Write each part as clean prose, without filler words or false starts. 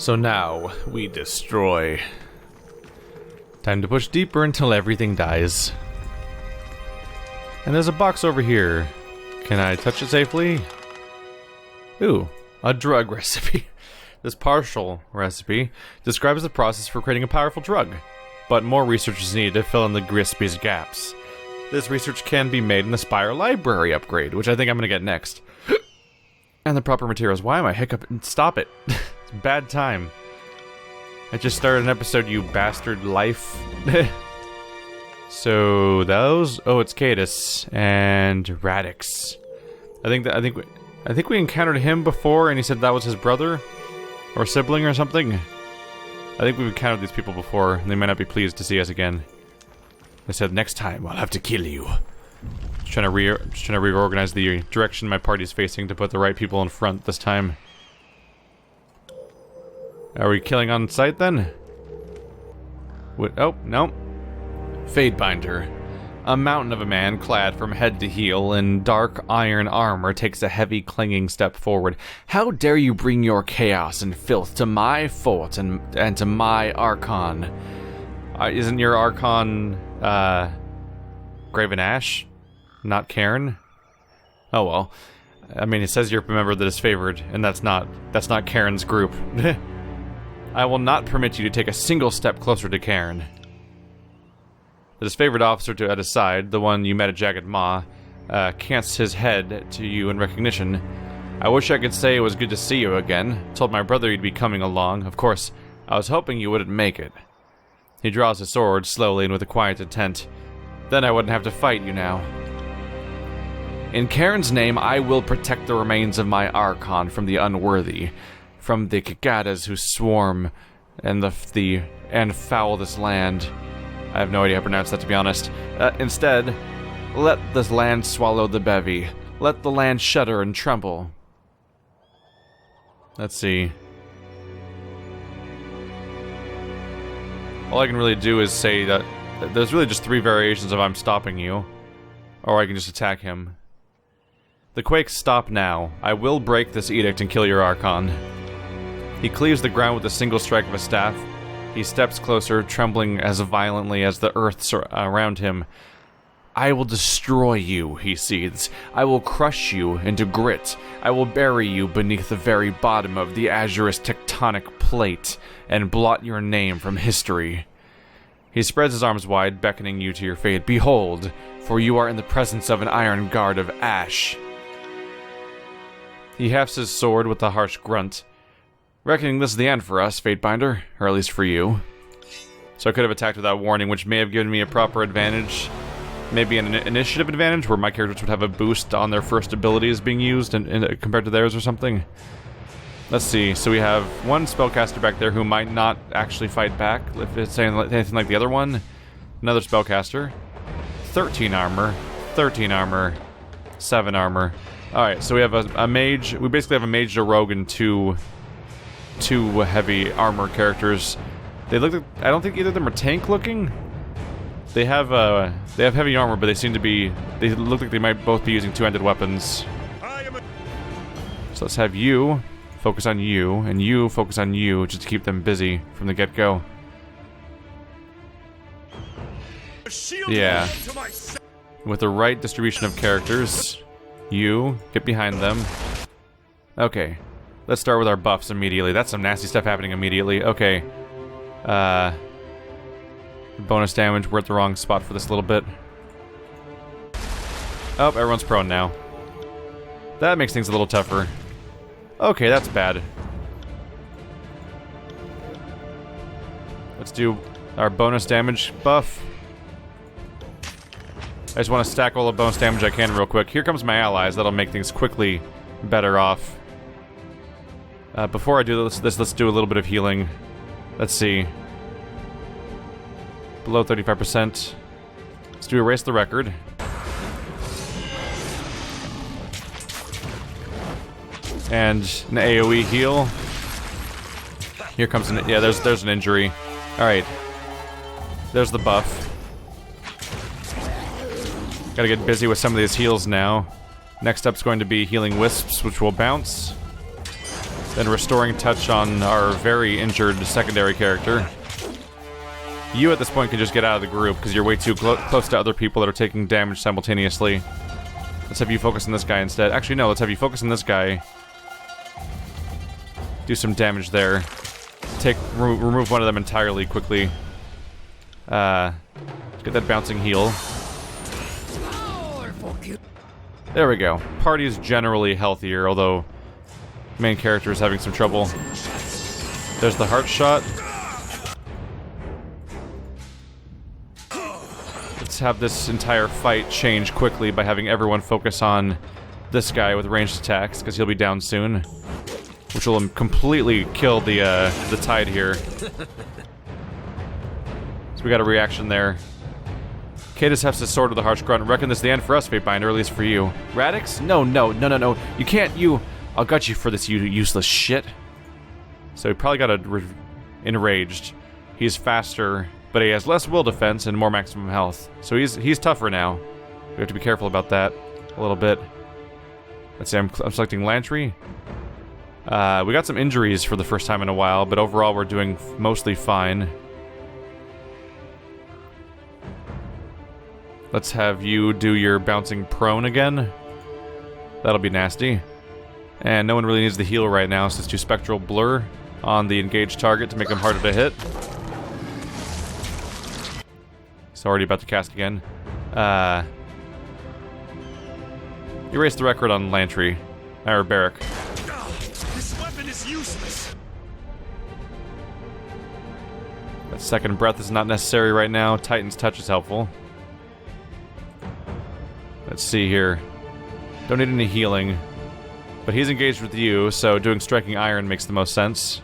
So now, we destroy. Time to push deeper until everything dies. And there's a box over here. Can I touch it safely? Ooh, a drug recipe. This partial recipe describes the process for creating a powerful drug, but more research is needed to fill in the recipe's gaps. This research can be made in the Spire library upgrade, which I think I'm gonna get next. And the proper materials. Why am I hiccuping? Stop it. It's a bad time. I just started an episode, you bastard life. So those, oh, it's Cadus and Radix. I think we encountered him before, and he said that was his brother or sibling or something. I think we've encountered these people before, and they might not be pleased to see us again. They said next time I'll have to kill you. Just trying to reorganize the direction my party's facing to put the right people in front this time. Are we killing on sight then? What? Oh, no. Fatebinder. A mountain of a man clad from head to heel in dark iron armor takes a heavy clinging step forward. How dare you bring your chaos and filth to my fort and to my Archon? Isn't your Archon, Graven Ash? Not Cairn? Oh well. I mean, it says you're a member that is favored, and that's not Cairn's group. I will not permit you to take a single step closer to Cairn. The disfavored officer at his side, the one you met at Jagged Maw, cants his head to you in recognition. I wish I could say it was good to see you again. Told my brother you'd be coming along. Of course, I was hoping you wouldn't make it. He draws his sword slowly and with a quiet intent. Then I wouldn't have to fight you now. In Cairn's name, I will protect the remains of my Archon from the unworthy, from the Kagadas who swarm and and foul this land. I have no idea how to pronounce that, to be honest. Instead, let this land swallow the bevy. Let the land shudder and tremble. Let's see. All I can really do is say that there's really just 3 variations of I'm stopping you. Or I can just attack him. The quakes stop now. I will break this edict and kill your Archon. He cleaves the ground with a single strike of a staff. He steps closer, trembling as violently as the earth around him. I will destroy you, he seethes. I will crush you into grit. I will bury you beneath the very bottom of the azurous tectonic plate and blot your name from history. He spreads his arms wide, beckoning you to your fate. Behold, for you are in the presence of an iron guard of ash. He hefts his sword with a harsh grunt. Reckoning this is the end for us, Fatebinder, or at least for you. So I could have attacked without warning, which may have given me a proper advantage. Maybe an initiative advantage, where my characters would have a boost on their first abilities being used compared to theirs or something. Let's see, so we have one spellcaster back there who might not actually fight back, if it's anything like the other one. Another spellcaster. 13 armor, 13 armor, 7 armor. Alright, so we have a mage, we basically have a mage, a rogue, and two heavy armor characters. They look. I don't think either of them are tank looking. They have heavy armor, but they seem to be. They look like they might both be using two-handed weapons. So let's have you focus on you, and you focus on you, just to keep them busy from the get-go. Yeah. With the right distribution of characters, you get behind them. Okay. Let's start with our buffs immediately. That's some nasty stuff happening immediately. Okay. Bonus damage. We're at the wrong spot for this little bit. Oh, everyone's prone now. That makes things a little tougher. Okay, that's bad. Let's do our bonus damage buff. I just want to stack all the bonus damage I can real quick. Here comes my allies. That'll make things quickly better off. Before I do this, let's do a little bit of healing. Let's see. Below 35%. Let's do erase the record. And an AoE heal. Here comes an... Yeah, there's an injury. Alright. There's the buff. Gotta get busy with some of these heals now. Next up's going to be healing wisps, which will bounce. Then restoring touch on our very injured secondary character. You at this point can just get out of the group because you're way too close to other people that are taking damage simultaneously. Let's have you focus on this guy instead. Actually, no, let's have you focus on this guy. Do some damage there. Remove one of them entirely quickly. Get that bouncing heal. There we go. Party is generally healthier, although main character is having some trouble. There's the heart shot. Let's have this entire fight change quickly by having everyone focus on this guy with ranged attacks, because he'll be down soon. Which will completely kill the tide here. So we got a reaction there. Cadus hefts his sword with a harsh grunt. Reckon this is the end for us, Fatebinder, or at least for you. Radix? No. You can't, I'll gut you for this, you useless shit. So he probably got enraged. He's faster, but he has less will defense and more maximum health. So he's tougher now. We have to be careful about that a little bit. Let's see, I'm selecting Lantry. We got some injuries for the first time in a while, but overall we're doing mostly fine. Let's have you do your bouncing prone again. That'll be nasty. And no one really needs the heal right now, so let's do Spectral Blur on the engaged target to make him harder to hit. He's already about to cast again. Erase the record on Lantry. Or Barrack. This weapon is useless. That second breath is not necessary right now. Titan's touch is helpful. Let's see here. Don't need any healing. But he's engaged with you, so doing Striking Iron makes the most sense.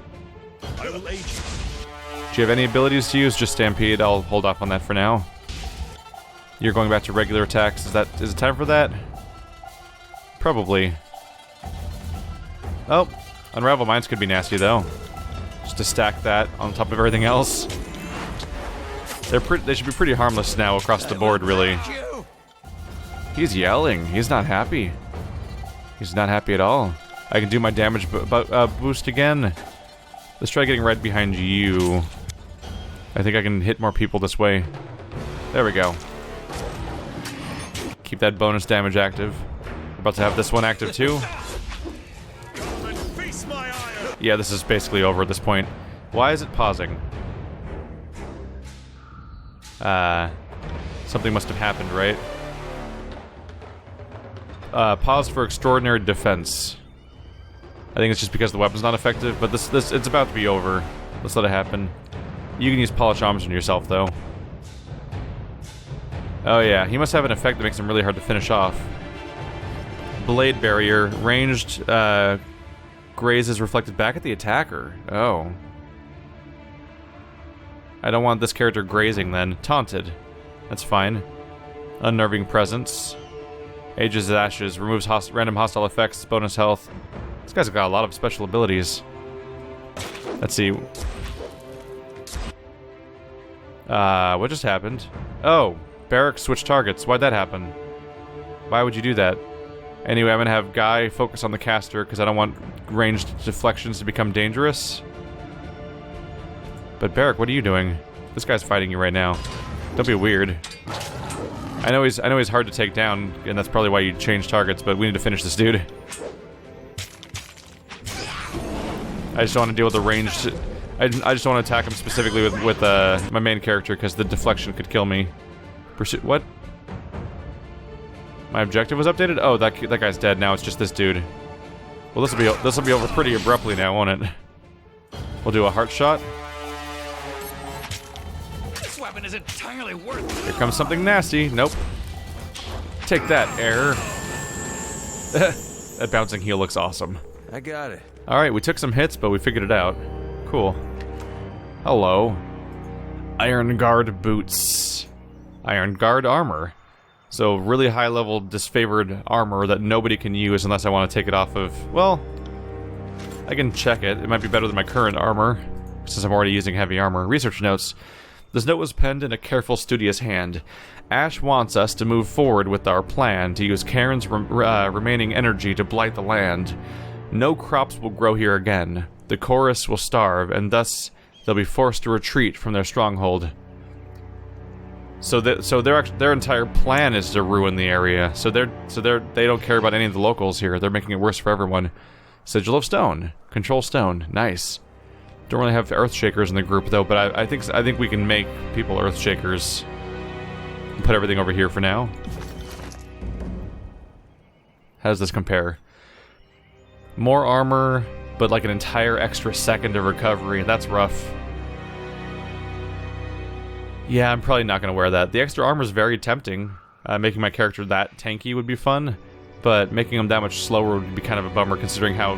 I will aid you. Do you have any abilities to use? Just Stampede. I'll hold off on that for now. You're going back to regular attacks. Is it time for that? Probably. Oh, Unravel Minds could be nasty though. Just to stack that on top of everything else. They should be pretty harmless now across the board, really. He's yelling. He's not happy. He's not happy at all. I can do my damage boost again. Let's try getting right behind you. I think I can hit more people this way. There we go. Keep that bonus damage active. We're about to have this one active too. Yeah, this is basically over at this point. Why is it pausing? Something must have happened, right? Pause for extraordinary defense. I think it's just because the weapon's not effective, but it's about to be over. Let's let it happen. You can use Polish Arms on yourself, though. Oh yeah, he must have an effect that makes him really hard to finish off. Blade Barrier. Ranged, graze is reflected back at the attacker. Oh. I don't want this character grazing, then. Taunted. That's fine. Unnerving Presence. Ages of Ashes. Removes random hostile effects. Bonus health. This guy's got a lot of special abilities. Let's see. What just happened? Oh, Barrack switched targets. Why'd that happen? Why would you do that? Anyway, I'm gonna have Guy focus on the caster because I don't want ranged deflections to become dangerous. But Barrack, what are you doing? This guy's fighting you right now. Don't be weird. I know he's hard to take down, and that's probably why you changed targets, but we need to finish this dude. I just don't want to deal with the ranged... I just don't want to attack him specifically with my main character, because the deflection could kill me. What? My objective was updated? Oh, that guy's dead now, it's just this dude. Well, this'll be over pretty abruptly now, won't it? We'll do a heart shot. This weapon is entirely worthless. Here comes something nasty. Nope. Take that, error. That bouncing heal looks awesome. I got it. Alright, we took some hits, but we figured it out. Cool. Hello. Iron Guard boots. Iron Guard armor. So, really high-level disfavored armor that nobody can use unless I want to take it off of... Well, I can check it. It might be better than my current armor, since I'm already using heavy armor. Research notes. This note was penned in a careful, studious hand. Ash wants us to move forward with our plan to use Cairn's remaining energy to blight the land. No crops will grow here again. The chorus will starve, and thus they'll be forced to retreat from their stronghold. So their entire plan is to ruin the area. So they don't care about any of the locals here. They're making it worse for everyone. Sigil of Stone, control stone, nice. Don't really have Earthshakers in the group though, but I think we can make people Earthshakers. Put everything over here for now. How does this compare? More armor, but like an entire extra second of recovery. That's rough. Yeah, I'm probably not going to wear that. The extra armor is very tempting. Making my character that tanky would be fun, but making him that much slower would be kind of a bummer considering how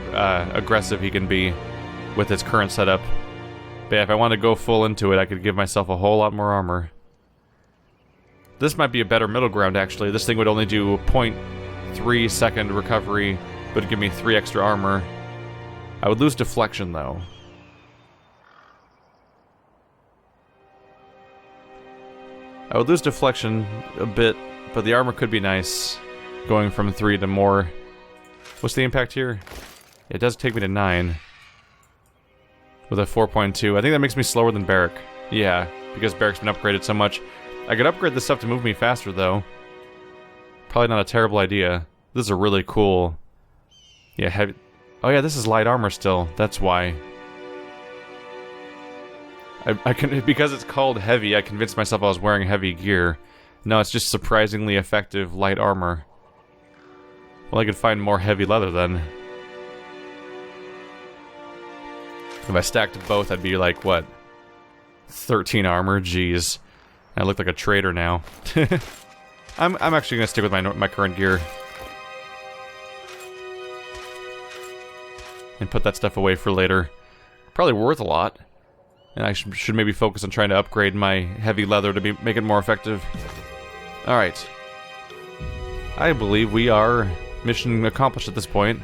aggressive he can be with his current setup. But yeah, if I want to go full into it, I could give myself a whole lot more armor. This might be a better middle ground, actually. This thing would only do 0.3 second recovery, but it'd give me 3 extra armor. I would lose deflection, though. I would lose deflection a bit, but the armor could be nice. Going from 3 to more. What's the impact here? It does take me to 9. With a 4.2. I think that makes me slower than Barrack. Yeah, because Barrack's been upgraded so much. I could upgrade this stuff to move me faster, though. Probably not a terrible idea. This is a really cool... Yeah, heavy... Oh yeah, this is light armor still. That's why. I can, because it's called heavy, I convinced myself I was wearing heavy gear. No, it's just surprisingly effective light armor. Well, I could find more heavy leather then. If I stacked both, I'd be like, what? 13 armor? Jeez. I look like a traitor now. I'm actually gonna stick with my current gear. And put that stuff away for later. Probably worth a lot. And I should maybe focus on trying to upgrade my heavy leather to make it more effective. Alright. I believe we are mission accomplished at this point.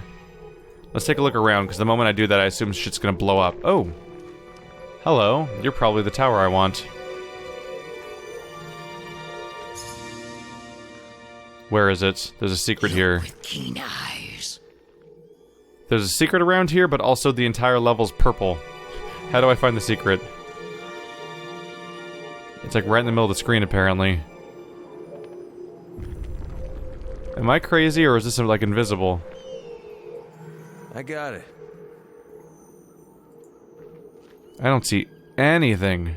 Let's take a look around, because the moment I do that, I assume shit's gonna blow up. Oh! Hello. You're probably the tower I want. Where is it? There's a secret here. With keen eyes. There's a secret around here, but also the entire level's purple. How do I find the secret? It's like right in the middle of the screen, apparently. Am I crazy, or is this like invisible? I got it. I don't see anything.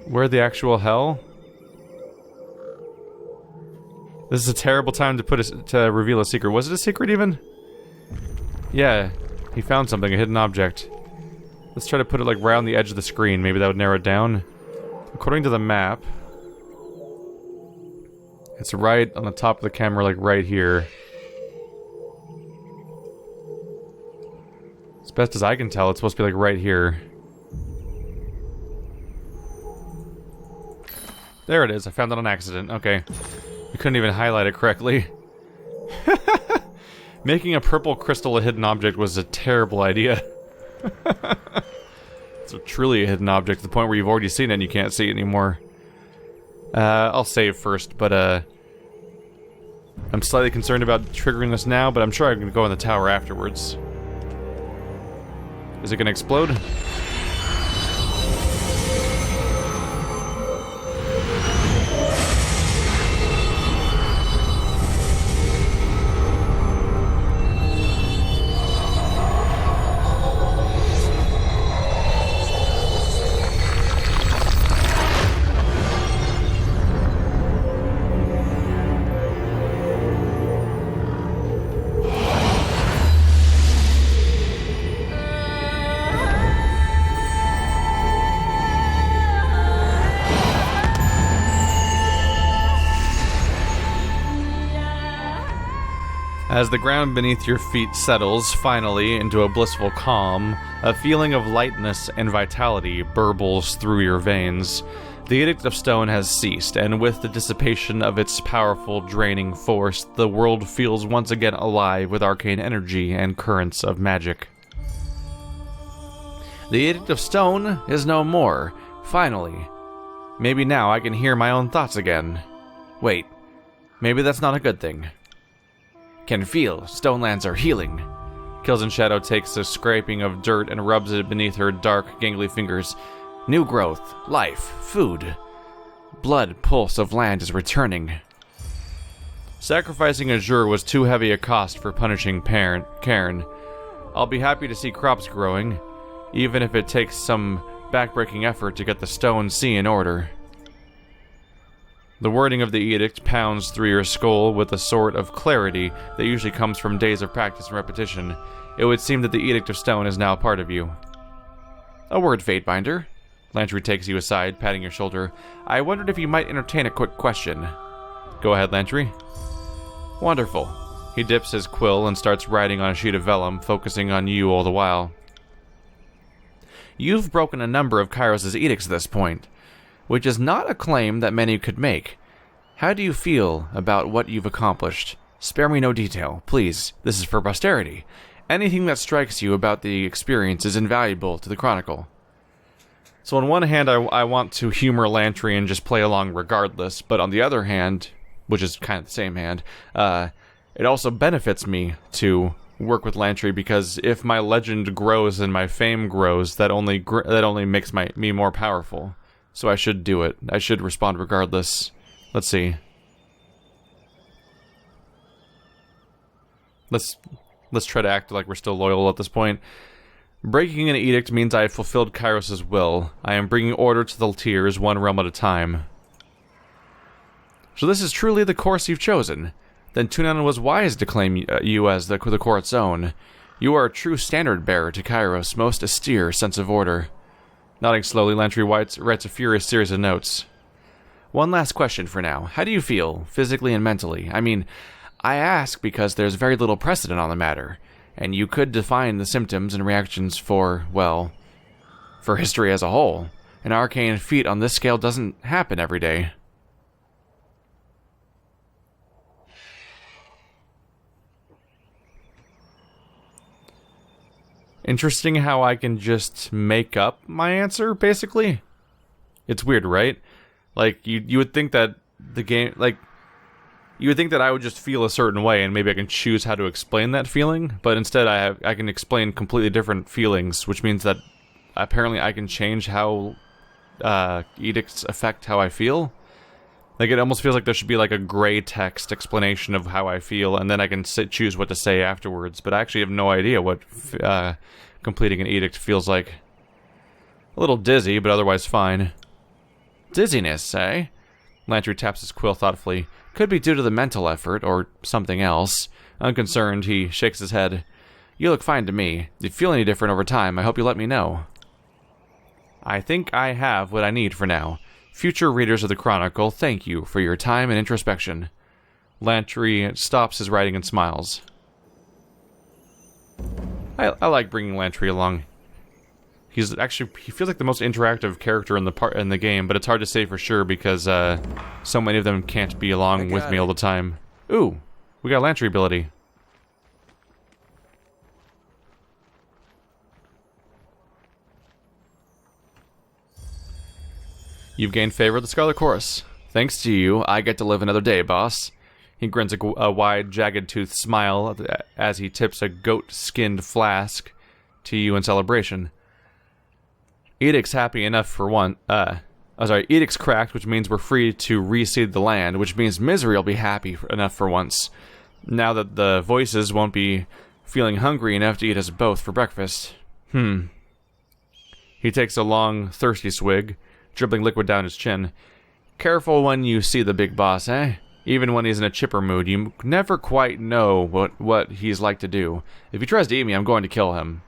Where the actual hell? This is a terrible time to reveal a secret. Was it a secret even? Yeah, he found something, a hidden object. Let's try to put it like right on the edge of the screen. Maybe that would narrow it down. According to the map, it's right on the top of the camera, like right here. As best as I can tell, it's supposed to be like right here. There it is. I found it on accident. Okay. I couldn't even highlight it correctly. Making a purple crystal a hidden object was a terrible idea. It's truly a hidden object to the point where you've already seen it and you can't see it anymore. I'll save first, but I'm slightly concerned about triggering this now, but I'm sure I'm going to go in the tower afterwards. Is it going to explode? As the ground beneath your feet settles, finally, into a blissful calm, a feeling of lightness and vitality burbles through your veins. The Edict of Stone has ceased, and with the dissipation of its powerful, draining force, the world feels once again alive with arcane energy and currents of magic. The Edict of Stone is no more, finally. Maybe now I can hear my own thoughts again. Wait, maybe that's not a good thing. Can feel Stonelands are healing. Kills in Shadow takes a scraping of dirt and rubs it beneath her dark, gangly fingers. New growth, life, food. Blood pulse of land is returning. Sacrificing Azure was too heavy a cost for punishing Cairn. I'll be happy to see crops growing, even if it takes some backbreaking effort to get the stone sea in order. The wording of the edict pounds through your skull with a sort of clarity that usually comes from days of practice and repetition. It would seem that the Edict of Stone is now a part of you. A word, Fatebinder. Lantry takes you aside, patting your shoulder. I wondered if you might entertain a quick question. Go ahead, Lantry. Wonderful. He dips his quill and starts writing on a sheet of vellum, focusing on you all the while. You've broken a number of Kairos' edicts at this point, which is not a claim that many could make. How do you feel about what you've accomplished? Spare me no detail, please. This is for posterity. Anything that strikes you about the experience is invaluable to the Chronicle. So on one hand, I want to humor Lantry and just play along regardless, but on the other hand, which is kind of the same hand, it also benefits me to work with Lantry, because if my legend grows and my fame grows, that only makes me more powerful. So I should do it. I should respond regardless. Let's see. Let's try to act like we're still loyal at this point. Breaking an edict means I have fulfilled Kairos' will. I am bringing order to the tiers, one realm at a time. So this is truly the course you've chosen. Then Tunan was wise to claim you as the court's own. You are a true standard-bearer to Kairos' most austere sense of order. Nodding slowly, Lantry writes a furious series of notes. One last question for now. How do you feel, physically and mentally? I mean, I ask because there's very little precedent on the matter, and you could define the symptoms and reactions for history as a whole. An arcane feat on this scale doesn't happen every day. Interesting how I can just make up my answer, basically. It's weird, right? Like, you would think that the game, like, you would think that I would just feel a certain way and maybe I can choose how to explain that feeling, but instead I can explain completely different feelings, which means that apparently I can change how edicts affect how I feel. Like, it almost feels like there should be like a gray text explanation of how I feel, and then I can choose what to say afterwards, but I actually have no idea what completing an edict feels like. A little dizzy, but otherwise fine. Dizziness, eh? Lantry taps his quill thoughtfully. Could be due to the mental effort, or something else. Unconcerned, he shakes his head. You look fine to me. If you feel any different over time, I hope you let me know. I think I have what I need for now. Future readers of the Chronicle, thank you for your time and introspection. Lantry stops his writing and smiles. I like bringing Lantry along. He feels like the most interactive character in the game, but it's hard to say for sure because so many of them can't be along with me all the time. Ooh, we got Lantry ability. You've gained favor of the Scarlet Chorus. Thanks to you, I get to live another day, boss. He grins a wide, jagged-toothed smile as he tips a goat-skinned flask to you in celebration. Edict's happy enough for one. Edict's cracked, which means we're free to reseed the land, which means Misery will be happy enough for once. Now that the voices won't be feeling hungry enough to eat us both for breakfast. He takes a long, thirsty swig, dribbling liquid down his chin. Careful when you see the big boss, eh? Even when he's in a chipper mood, you never quite know what he's like to do. If he tries to eat me, I'm going to kill him.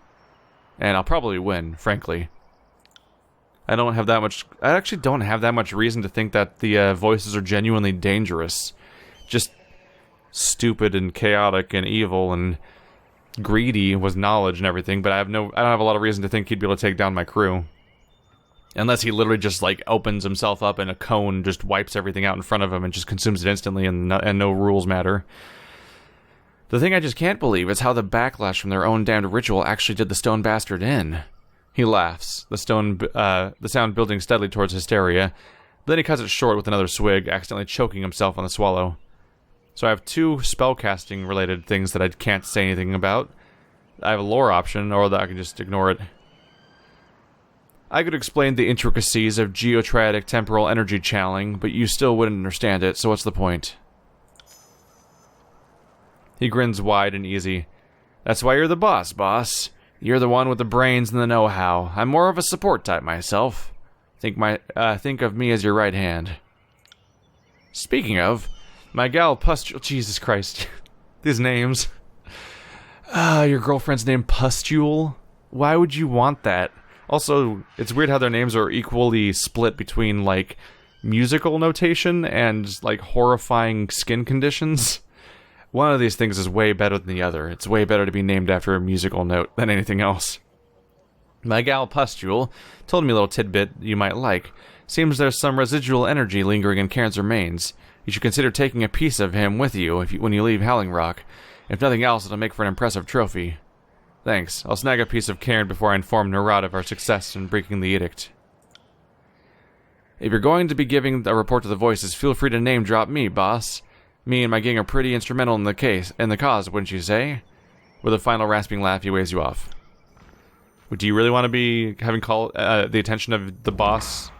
And I'll probably win, frankly. I actually don't have that much reason to think that the voices are genuinely dangerous. Just stupid and chaotic and evil and greedy with knowledge and everything, but I don't have a lot of reason to think he'd be able to take down my crew. Unless he literally just, like, opens himself up in a cone, just wipes everything out in front of him and just consumes it instantly and no rules matter. The thing I just can't believe is how the backlash from their own damned ritual actually did the stone bastard in. He laughs, the sound building steadily towards hysteria. But then he cuts it short with another swig, accidentally choking himself on the swallow. So I have 2 spellcasting related things that I can't say anything about. I have a lore option, or that I can just ignore it. I could explain the intricacies of geotriadic temporal energy channeling, but you still wouldn't understand it, so what's the point? He grins wide and easy. That's why you're the boss, boss. You're the one with the brains and the know-how. I'm more of a support type myself. Think of me as your right hand. Speaking of, my gal Pustule... Jesus Christ. These names. Your girlfriend's name Pustule? Why would you want that? Also, it's weird how their names are equally split between, like, musical notation and, like, horrifying skin conditions. One of these things is way better than the other. It's way better to be named after a musical note than anything else. My gal Pustule told me a little tidbit you might like. Seems there's some residual energy lingering in Cairn's remains. You should consider taking a piece of him with you when you leave Howling Rock. If nothing else, it'll make for an impressive trophy. Thanks. I'll snag a piece of Cairn before I inform Narad of our success in breaking the edict. If you're going to be giving a report to the Voices, feel free to name drop me, boss. Me and my gang are pretty instrumental in the cause, wouldn't you say? With a final rasping laugh, he waves you off. Do you really want to be having the attention of the boss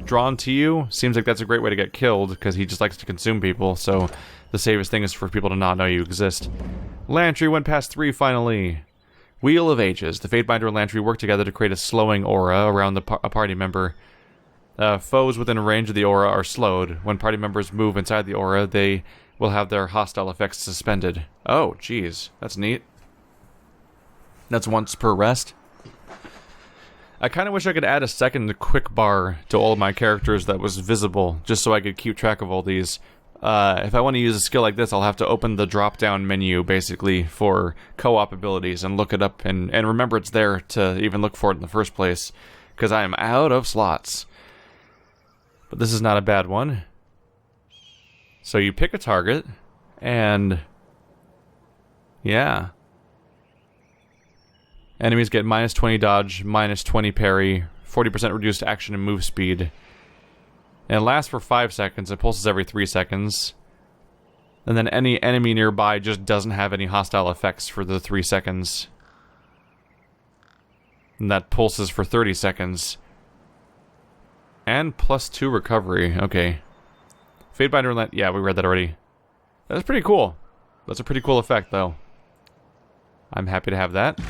drawn to you? Seems like that's a great way to get killed, because he just likes to consume people, so the safest thing is for people to not know you exist. Lantry went past 3 finally. Wheel of Ages. The Fatebinder and Lantry work together to create a slowing aura around a party member. Foes within range of the aura are slowed. When party members move inside the aura, they will have their hostile effects suspended. Oh, jeez. That's neat. That's once per rest. I kind of wish I could add a second quick bar to all of my characters that was visible, just so I could keep track of all these. If I want to use a skill like this, I'll have to open the drop-down menu, basically, for co-op abilities and look it up and remember it's there to even look for it in the first place, because I am out of slots. But this is not a bad one. So you pick a target, and... yeah. Enemies get minus 20 dodge, minus 20 parry, 40% reduced action and move speed. And it lasts for 5 seconds, it pulses every 3 seconds. And then any enemy nearby just doesn't have any hostile effects for the 3 seconds. And that pulses for 30 seconds. And plus 2 recovery, okay. Fatebinder, yeah, we read that already. That's pretty cool. That's a pretty cool effect, though. I'm happy to have that.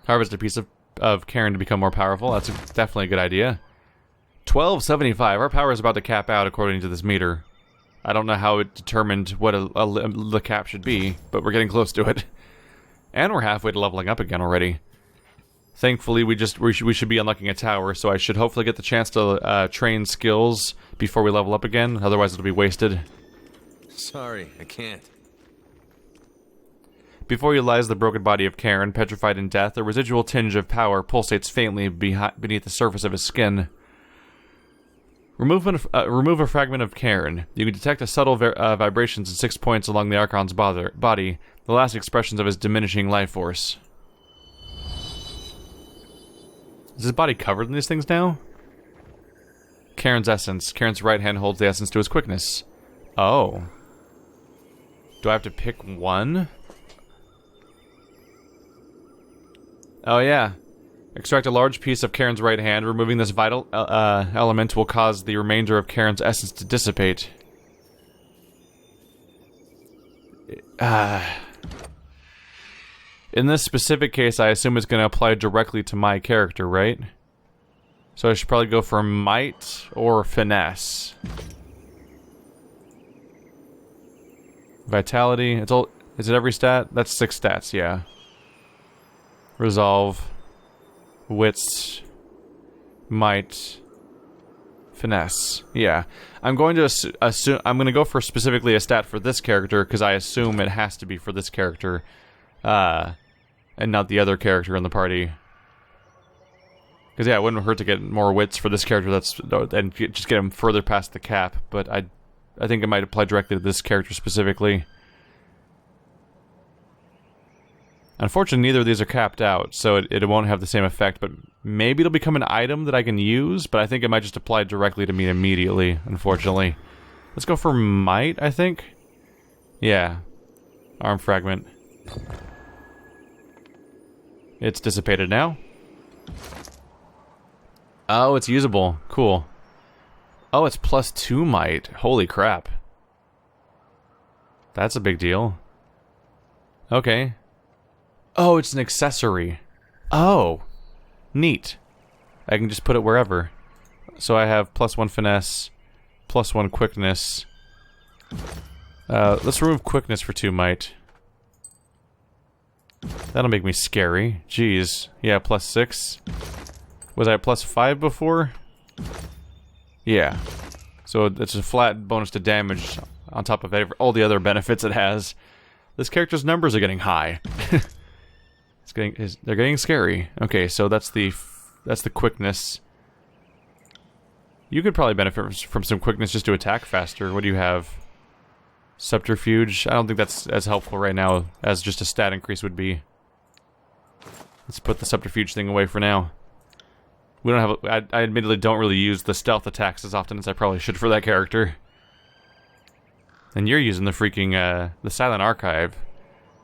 Harvest a piece of Cairn to become more powerful. That's definitely a good idea. 1275. Our power is about to cap out according to this meter. I don't know how it determined what the cap should be, but we're getting close to it. And we're halfway to leveling up again already. Thankfully, we should be unlocking a tower, so I should hopefully get the chance to train skills before we level up again. Otherwise, it'll be wasted. Sorry, I can't. Before you lies the broken body of Cairn, petrified in death, a residual tinge of power pulsates faintly beneath the surface of his skin. Remove a fragment of Cairn. You can detect a subtle vibrations in 6 points along the Archon's body, the last expressions of his diminishing life force. Is his body covered in these things now? Cairn's essence. Cairn's right hand holds the essence to his quickness. Oh. Do I have to pick one? Oh yeah. Extract a large piece of Cairn's right hand. Removing this vital element will cause the remainder of Cairn's essence to dissipate. In this specific case, I assume it's going to apply directly to my character, right? So I should probably go for might or finesse. Vitality. It's all. Is it every stat? That's 6 stats, yeah. Resolve, wits, might, finesse. Yeah, I'm going to assume. I'm going to go for specifically a stat for this character because I assume it has to be for this character, and not the other character in the party. Because yeah, it wouldn't hurt to get more wits for this character. And just get him further past the cap. But I think it might apply directly to this character specifically. Unfortunately, neither of these are capped out, so it won't have the same effect, but maybe it'll become an item that I can use, but I think it might just apply directly to me immediately, unfortunately. Let's go for might, I think? Yeah. Arm fragment. It's dissipated now. Oh, it's usable. Cool. Oh, it's +2 might. Holy crap. That's a big deal. Okay. Oh, it's an accessory. Oh. Neat. I can just put it wherever. So I have +1 finesse, +1 quickness. Let's remove quickness for 2 might. That'll make me scary. Jeez. Yeah, +6. Was I at +5 before? Yeah. So it's a flat bonus to damage on top of all the other benefits it has. This character's numbers are getting high. They're getting scary. Okay, so that's the quickness. You could probably benefit from some quickness just to attack faster. What do you have? Subterfuge. I don't think that's as helpful right now as just a stat increase would be. Let's put the subterfuge thing away for now. We don't have. I admittedly don't really use the stealth attacks as often as I probably should for that character. And you're using the freaking the silent archive.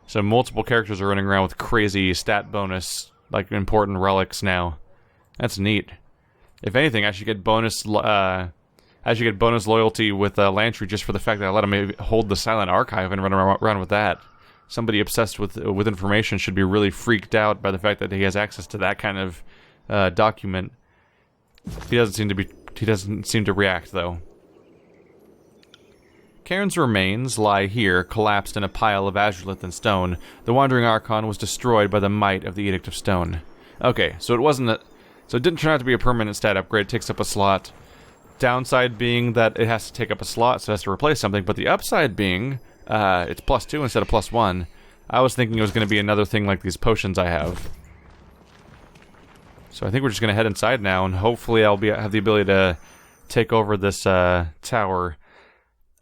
So multiple characters are running around with crazy stat bonus, like important relics now. That's neat. If anything, I should get bonus. I should get bonus loyalty with Lantry just for the fact that I let him hold the silent archive and run around with that. Somebody obsessed with information should be really freaked out by the fact that he has access to that kind of document. He doesn't seem to react though. Cairn's remains lie here, collapsed in a pile of azurlith and stone. The Wandering Archon was destroyed by the might of the Edict of Stone. Okay, so it didn't turn out to be a permanent stat upgrade. It takes up a slot. Downside being that it has to take up a slot, so it has to replace something. But the upside being, it's +2 instead of +1. I was thinking it was going to be another thing like these potions I have. So I think we're just going to head inside now, and hopefully I'll have the ability to take over this tower.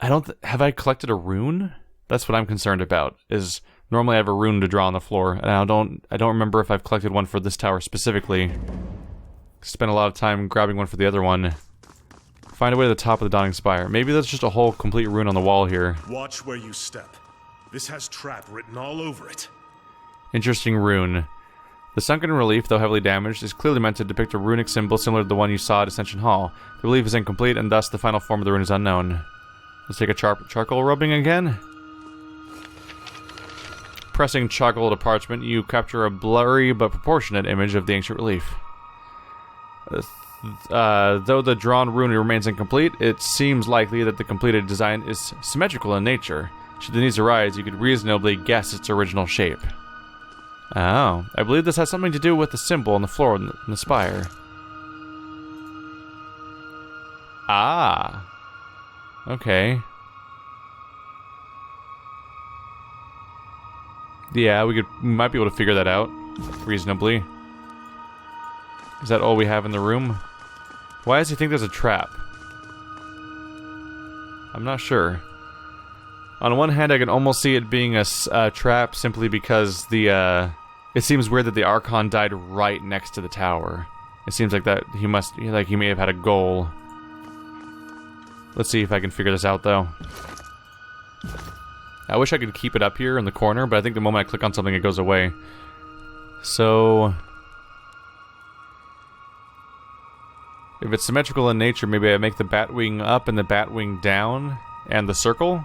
Have I collected a rune? That's what I'm concerned about. Is normally I have a rune to draw on the floor, and I don't remember if I've collected one for this tower specifically. Spent a lot of time grabbing one for the other one. Find a way to the top of the Dawning Spire. Maybe that's just a whole complete rune on the wall here. Watch where you step. This has trap written all over it. Interesting rune. The sunken relief, though heavily damaged, is clearly meant to depict a runic symbol similar to the one you saw at Ascension Hall. The relief is incomplete, and thus the final form of the rune is unknown. Let's take a charcoal rubbing again. Pressing charcoal to parchment, you capture a blurry but proportionate image of the ancient relief. Though the drawn rune remains incomplete, it seems likely that the completed design is symmetrical in nature. Should the needs arise, you could reasonably guess its original shape. Oh, I believe this has something to do with the symbol on the floor in the spire. Ah. Okay. Yeah, we might be able to figure that out reasonably. Is that all we have in the room? Why does he think there's a trap? I'm not sure. On one hand, I can almost see it being a trap simply because it seems weird that the Archon died right next to the tower. It seems like that he may have had a goal. Let's see if I can figure this out, though. I wish I could keep it up here in the corner, but I think the moment I click on something, it goes away. So if it's symmetrical in nature, maybe I make the Batwing up and the Batwing down, and the circle?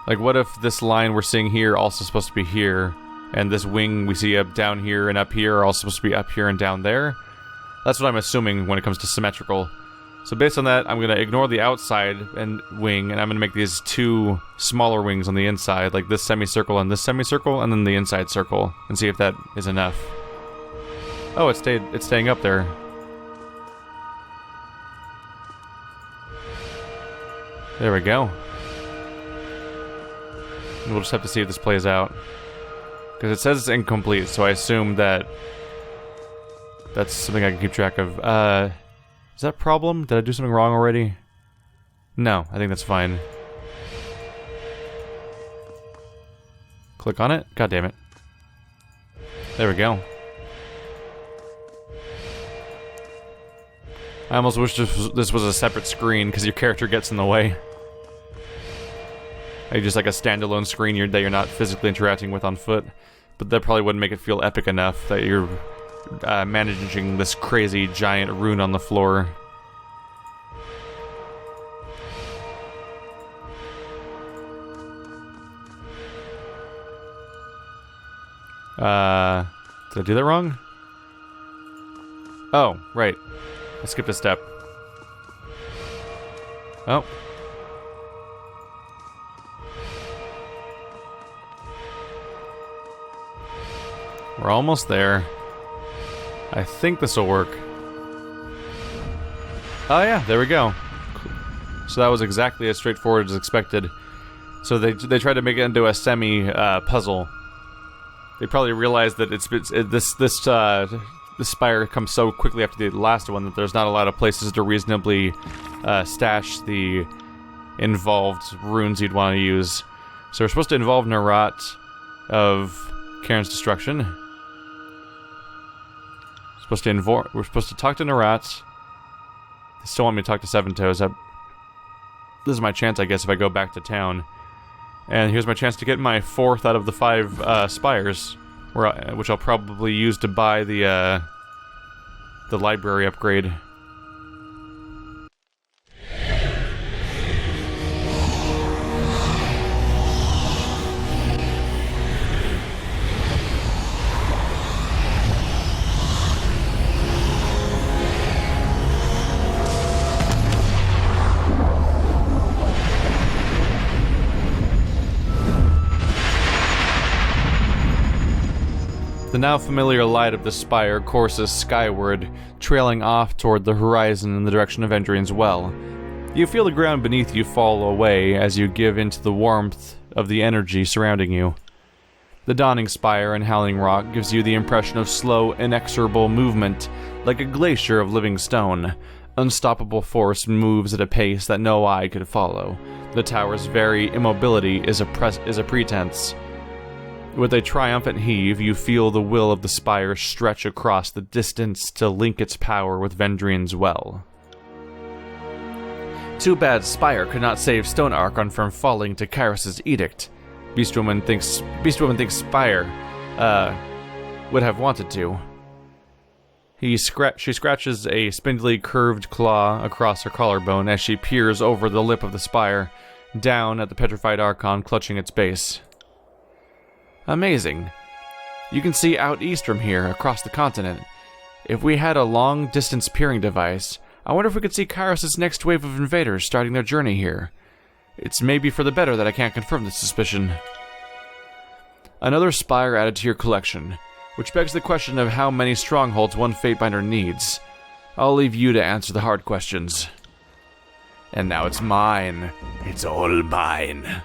Like, what if this line we're seeing here also supposed to be here, and this wing we see up down here and up here are also supposed to be up here and down there? That's what I'm assuming when it comes to symmetrical. So based on that, I'm going to ignore the outside and wing, and I'm going to make these two smaller wings on the inside, like this semicircle and this semicircle, and then the inside circle, and see if that is enough. Oh, it's staying up there. There we go. And we'll just have to see if this plays out. Because it says it's incomplete, so I assume that that's something I can keep track of. Is that a problem? Did I do something wrong already? No, I think that's fine. Click on it? God damn it. There we go. I almost wish this was a separate screen, because your character gets in the way. Like just like a standalone screen that you're not physically interacting with on foot. But that probably wouldn't make it feel epic enough that you're managing this crazy giant rune on the floor. Did I do that wrong? Oh, right. I skipped a step. Oh. We're almost there. I think this will work. Oh yeah, there we go. So that was exactly as straightforward as expected. So they tried to make it into a semi puzzle. They probably realized that this spire comes so quickly after the last one that there's not a lot of places to reasonably stash the involved runes you'd want to use. So we're supposed to involve Narat of Cairn's destruction. We're supposed to talk to Narat. They still want me to talk to Seven Toes. This is my chance, I guess, if I go back to town. And here's my chance to get my 4th out of the 5 spires, which I'll probably use to buy the library upgrade. The now familiar light of the spire courses skyward, trailing off toward the horizon in the direction of Endrian's Well. You feel the ground beneath you fall away as you give into the warmth of the energy surrounding you. The dawning spire and howling rock gives you the impression of slow, inexorable movement, like a glacier of living stone. Unstoppable force moves at a pace that no eye could follow. The tower's very immobility is a pretense. With a triumphant heave, you feel the will of the spire stretch across the distance to link its power with Vendrian's Well. Too bad Spire could not save Stone Archon from falling to Kairos' edict. Beastwoman thinks Spire would have wanted to. She scratches a spindly curved claw across her collarbone as she peers over the lip of the spire, down at the petrified Archon clutching its base. Amazing. You can see out east from here, across the continent. If we had a long-distance peering device, I wonder if we could see Kairos' next wave of invaders starting their journey here. It's maybe for the better that I can't confirm this suspicion. Another spire added to your collection, which begs the question of how many strongholds one Fatebinder needs. I'll leave you to answer the hard questions. And now it's mine. It's all mine.